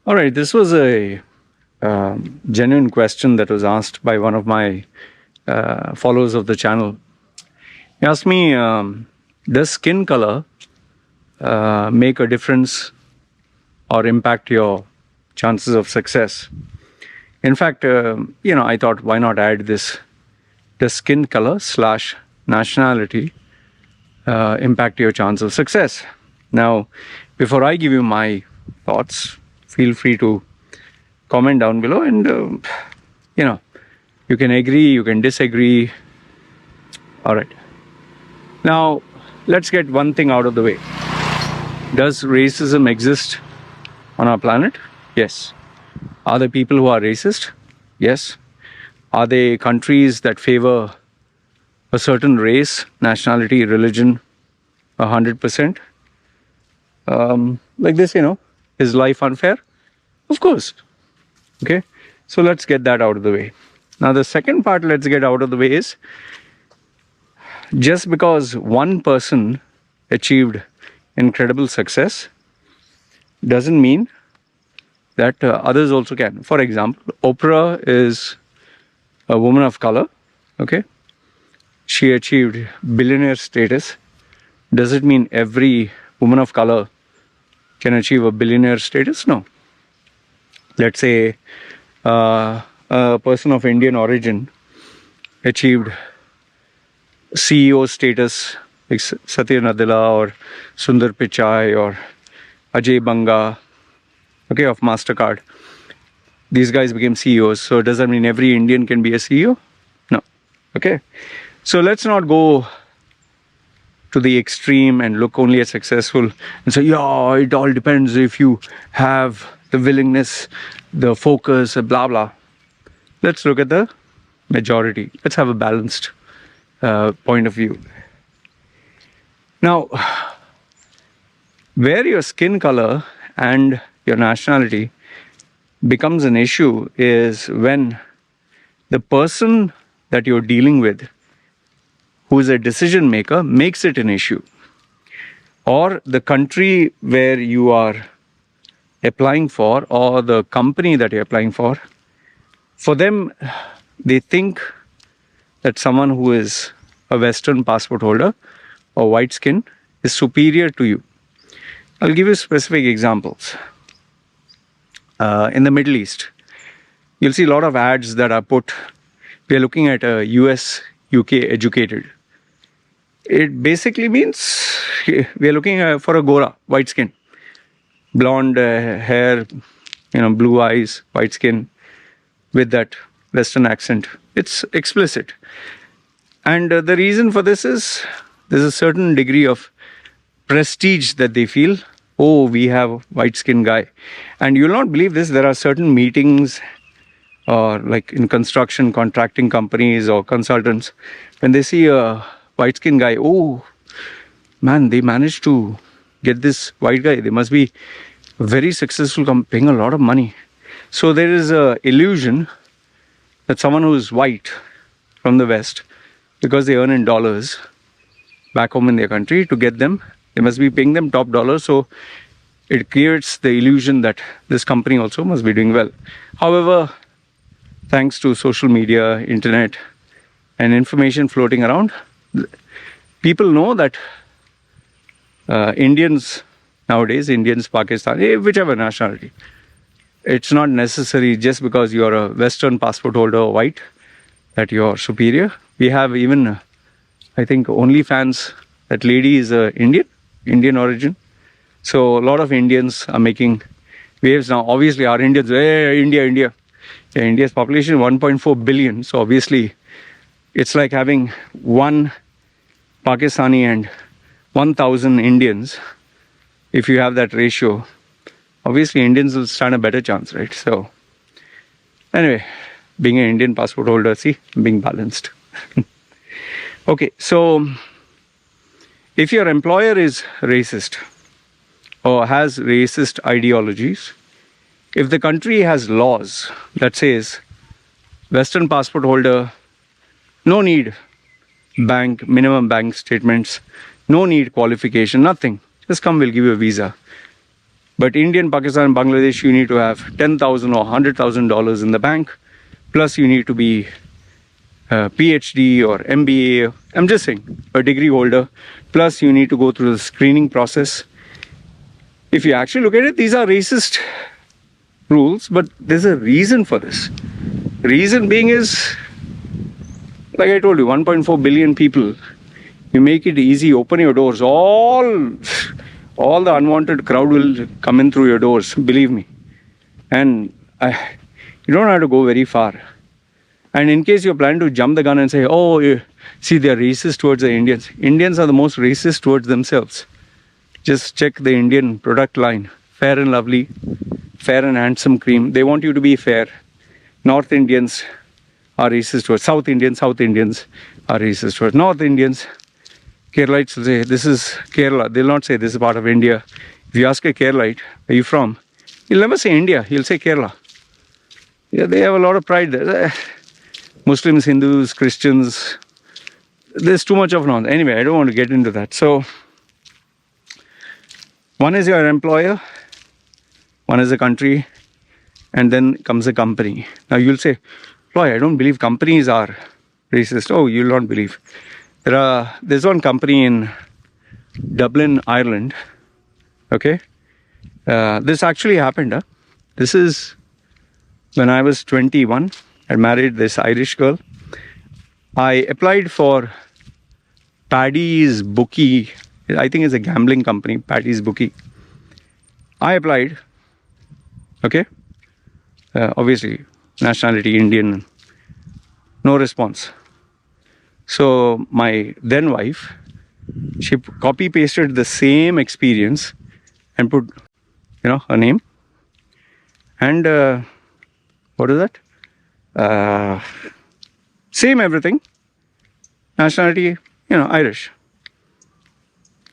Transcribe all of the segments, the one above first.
All right, this was a genuine question that was asked by one of my followers of the channel. He asked me, does skin color make a difference or impact your chances of success? In fact, I thought, why not add this? Does skin color / nationality impact your chance of success? Now, before I give you my thoughts, feel free to comment down below, and you can agree, you can disagree. All right. Now, let's get one thing out of the way. Does racism exist on our planet? Yes. Are there people who are racist? Yes. Are there countries that favor a certain race, nationality, religion 100%? Like this, is life unfair? Of course. Okay, so let's get that out of the way. Now, the second part let's get out of the way is, just because one person achieved incredible success doesn't mean that others also can. For example, Oprah is a woman of color, okay? She achieved billionaire status. Does it mean every woman of color can achieve a billionaire status? No. Let's say a person of Indian origin achieved CEO status, like Satya Nadella or Sundar Pichai or Ajay Banga, okay, of MasterCard. These guys became CEOs. So does that mean every Indian can be a CEO? No. Okay. So let's not go to the extreme and look only at successful and say, yeah, it all depends if you have the willingness, the focus, blah, blah. Let's look at the majority. Let's have a balanced point of view. Now, where your skin color and your nationality becomes an issue is when the person that you're dealing with, who is a decision maker, makes it an issue. Or the country where you are applying for, or the company that you're applying for them, they think that someone who is a Western passport holder or white skin is superior to you. I'll give you specific examples. In the Middle East, you'll see a lot of ads that are put, we are looking at a US, UK educated. It basically means we are looking for a Gora, white skin, blonde hair, blue eyes, white skin, with that Western accent. It's explicit. And the reason for this is there's a certain degree of prestige that they feel. Oh, we have a white skin guy. And you'll not believe this, there are certain meetings, or like in construction, contracting companies or consultants, when they see a white skin guy, oh man, they managed to get this white guy. They must be very successful, paying a lot of money. So there is a illusion that someone who is white from the West, because they earn in dollars back home in their country, to get them, they must be paying them top dollar. So it creates the illusion that this company also must be doing well. However, thanks to social media, internet, and information floating around, people know that Indians nowadays, Indians, Pakistani, whichever nationality, it's not necessary just because you're a Western passport holder or white that you're superior. We have even, I think, OnlyFans, that lady is Indian origin. So a lot of Indians are making waves now. Obviously, our Indians, hey, India. Yeah, India's population is 1.4 billion. So obviously, it's like having one Pakistani and 1,000 Indians. If you have that ratio, obviously Indians will stand a better chance, right? So anyway, being an Indian passport holder, see, being balanced. Okay, so if your employer is racist or has racist ideologies, if the country has laws that says Western passport holder, no need minimum bank statements, no need qualification, nothing, just come, we'll give you a visa. But Indian, Pakistan, Bangladesh, you need to have $10,000 or $100,000 in the bank. Plus, you need to be a PhD or MBA. I'm just saying, a degree holder. Plus, you need to go through the screening process. If you actually look at it, these are racist rules, but there's a reason for this. Reason being is, like I told you, 1.4 billion people. You make it easy, open your doors. All the unwanted crowd will come in through your doors, believe me. And you don't have to go very far. And in case you're planning to jump the gun and say, oh, see, they're racist towards the Indians. Indians are the most racist towards themselves. Just check the Indian product line. Fair and lovely, fair and handsome cream. They want you to be fair. North Indians are racist towards South Indians. South Indians are racist towards North Indians. Keralites will say, this is Kerala. They'll not say this is part of India. If you ask a Keralite, where are you from? He'll never say India. He'll say Kerala. Yeah, they have a lot of pride there. Muslims, Hindus, Christians. There's too much of nonsense. Anyway, I don't want to get into that. So, one is your employer, one is a country, and then comes a company. Now you'll say, Loy, I don't believe companies are racist. Oh, you'll not believe. There's one company in Dublin, Ireland. Okay, this actually happened. This is when I was 21. I married this Irish girl. I applied for Paddy's Bookie. I think it's a gambling company, Paddy's Bookie. I applied. Okay, obviously nationality Indian. No response. So my then wife, she copy pasted the same experience and put, her name. And what is that? Same everything. Nationality, Irish.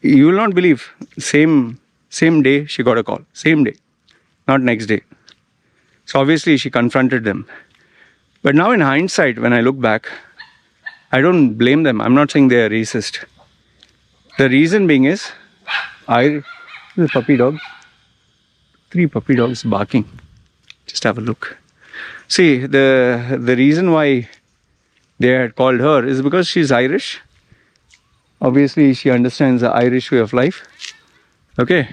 You will not believe. Same day she got a call. Same day, not next day. So obviously she confronted them. But now in hindsight, when I look back, I don't blame them. I'm not saying they are racist. The reason being is, this is a puppy dog. 3 puppy dogs barking. Just have a look. See, the reason why they had called her is because she's Irish. Obviously, she understands the Irish way of life. Okay.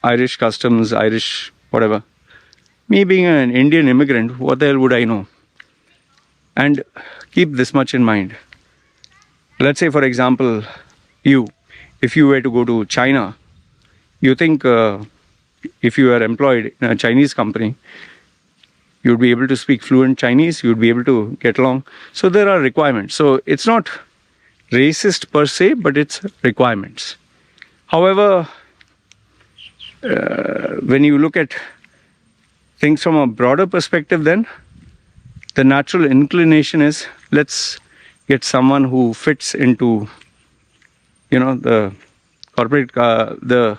Irish customs, Irish whatever. Me being an Indian immigrant, what the hell would I know? And keep this much in mind. Let's say, for example, if you were to go to China, you think if you are employed in a Chinese company, you'd be able to speak fluent Chinese, you'd be able to get along. So there are requirements. So it's not racist per se, but it's requirements. However, when you look at things from a broader perspective, then the natural inclination is, let's get someone who fits into, the corporate, the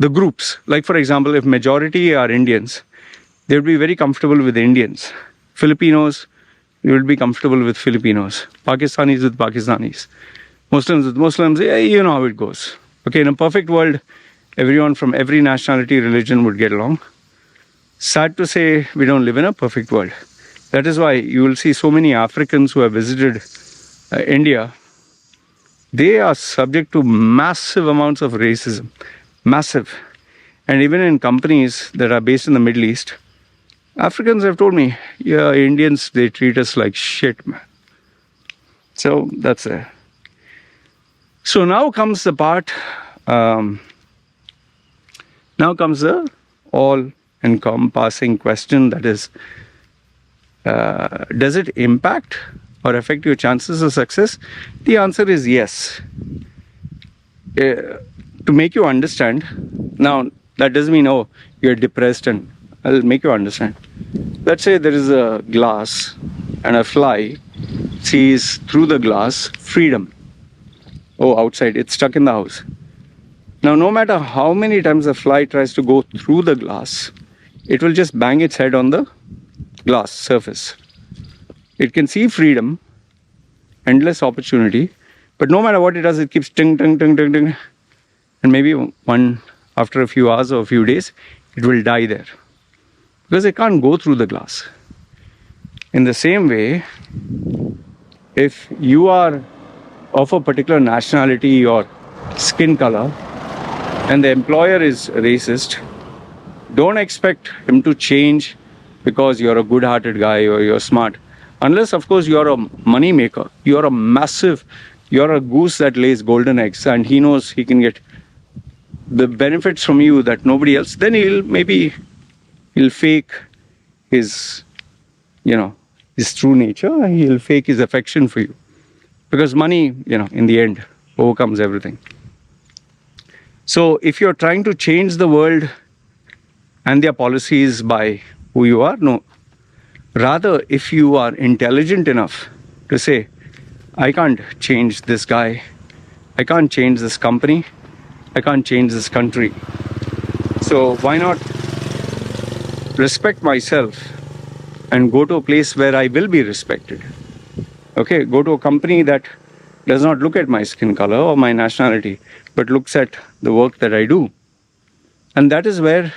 groups. Like, for example, if majority are Indians, they would be very comfortable with Indians. Filipinos, you will be comfortable with Filipinos. Pakistanis with Pakistanis. Muslims with Muslims. Yeah, you know how it goes. Okay, in a perfect world, everyone from every nationality, religion would get along. Sad to say, we don't live in a perfect world. That is why you will see so many Africans who have visited India. They are subject to massive amounts of racism. Massive. And even in companies that are based in the Middle East, Africans have told me, yeah, Indians, they treat us like shit, man. So that's it. So now comes the part, now comes the all-encompassing question, that is, does it impact or affect your chances of success? The answer is yes. To make you understand, now that doesn't mean, oh, you're depressed, and I'll make you understand. Let's say there is a glass and a fly sees through the glass freedom. Oh, outside, it's stuck in the house. Now, no matter how many times the fly tries to go through the glass, it will just bang its head on the glass surface. It can see freedom, endless opportunity, but no matter what it does, it keeps ting, ting, ting, ting, ting. And maybe 1 after a few hours or a few days, it will die there because it can't go through the glass. In the same way, if you are of a particular nationality or skin color and the employer is racist, don't expect him to change because you're a good-hearted guy or you're smart. Unless, of course, you're a money maker. You're a goose that lays golden eggs, and he knows he can get the benefits from you that nobody else. Then he'll fake his, his true nature, and he'll fake his affection for you. Because money, in the end, overcomes everything. So if you're trying to change the world and their policies by who you are, no. Rather, if you are intelligent enough to say, I can't change this guy, I can't change this company, I can't change this country. So why not respect myself and go to a place where I will be respected? Okay, go to a company that does not look at my skin color or my nationality, but looks at the work that I do. And that is where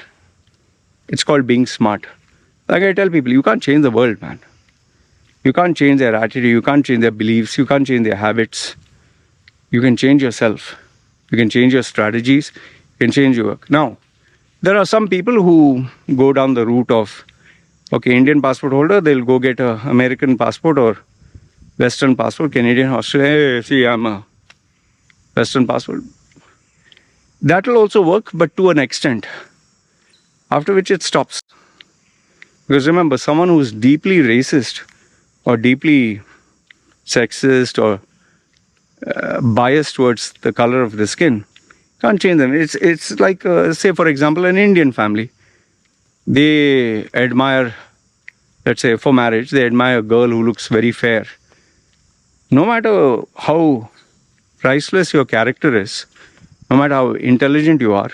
it's called being smart. Like I tell people, you can't change the world, man. You can't change their attitude, you can't change their beliefs, you can't change their habits. You can change yourself. You can change your strategies, you can change your work. Now, there are some people who go down the route of, okay, Indian passport holder, they'll go get an American passport or Western passport, Canadian, Australian. Hey, see, I'm a Western passport. That will also work, but to an extent, after which it stops. Because remember, someone who's deeply racist or deeply sexist or biased towards the color of the skin, can't change them. It's like, say, for example, an Indian family. They admire, let's say, for marriage, they admire a girl who looks very fair. No matter how priceless your character is, no matter how intelligent you are,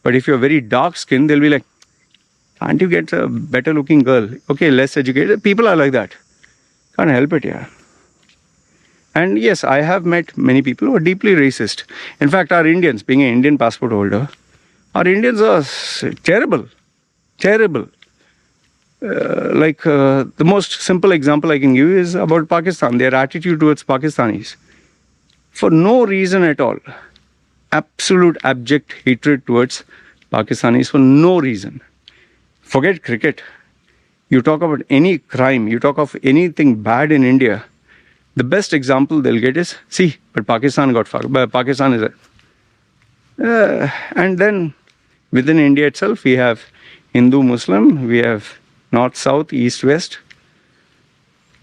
but if you're very dark skinned, they'll be like, can't you get a better looking girl? Okay, less educated. People are like that. Can't help it, yeah. And yes, I have met many people who are deeply racist. In fact, our Indians, being an Indian passport holder, our Indians are terrible. Terrible. The most simple example I can give is about Pakistan, their attitude towards Pakistanis. For no reason at all. Absolute abject hatred towards Pakistanis for no reason. Forget cricket. You talk about any crime, you talk of anything bad in India, the best example they'll get is, see, but Pakistan got fucked. Pakistan is and then within India itself, we have Hindu, Muslim, we have North, South, East, West.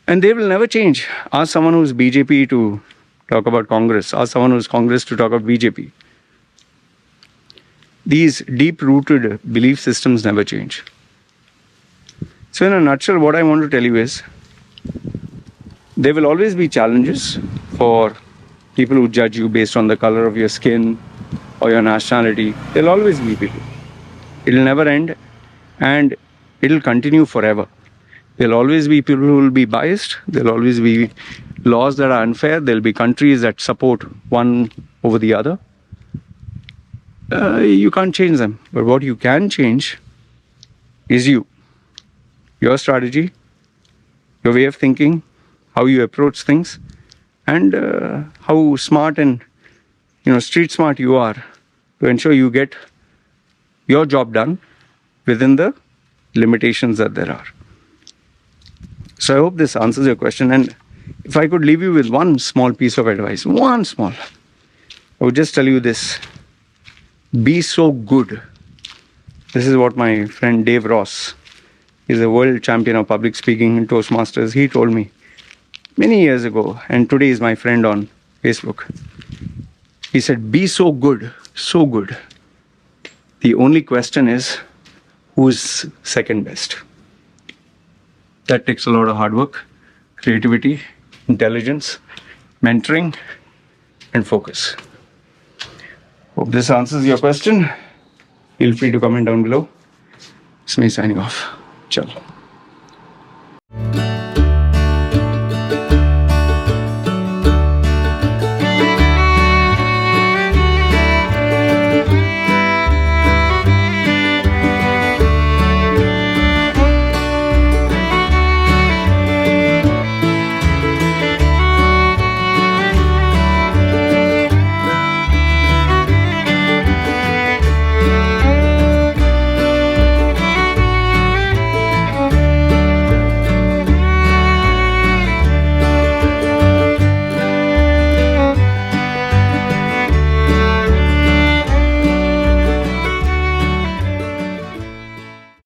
And they will never change. Ask someone who's BJP to talk about Congress. Ask someone who's Congress to talk about BJP. These deep-rooted belief systems never change. So in a nutshell, what I want to tell you is, there will always be challenges for people who judge you based on the color of your skin or your nationality. There'll always be people. It'll never end and it'll continue forever. There'll always be people who will be biased. There'll always be laws that are unfair. There'll be countries that support one over the other. You can't change them. But what you can change is you. Your strategy, your way of thinking, how you approach things, and how smart and street smart you are to ensure you get your job done within the limitations that there are. So I hope this answers your question. And if I could leave you with one small piece of advice, I would just tell you this. Be so good. This is what my friend Dave Ross, he's a world champion of public speaking in Toastmasters. He told me many years ago, and today is my friend on Facebook. He said, be so good, so good. The only question is, who's second best? That takes a lot of hard work, creativity, intelligence, mentoring, and focus. Hope this answers your question. Feel free to comment down below. It's me signing off. Ciao.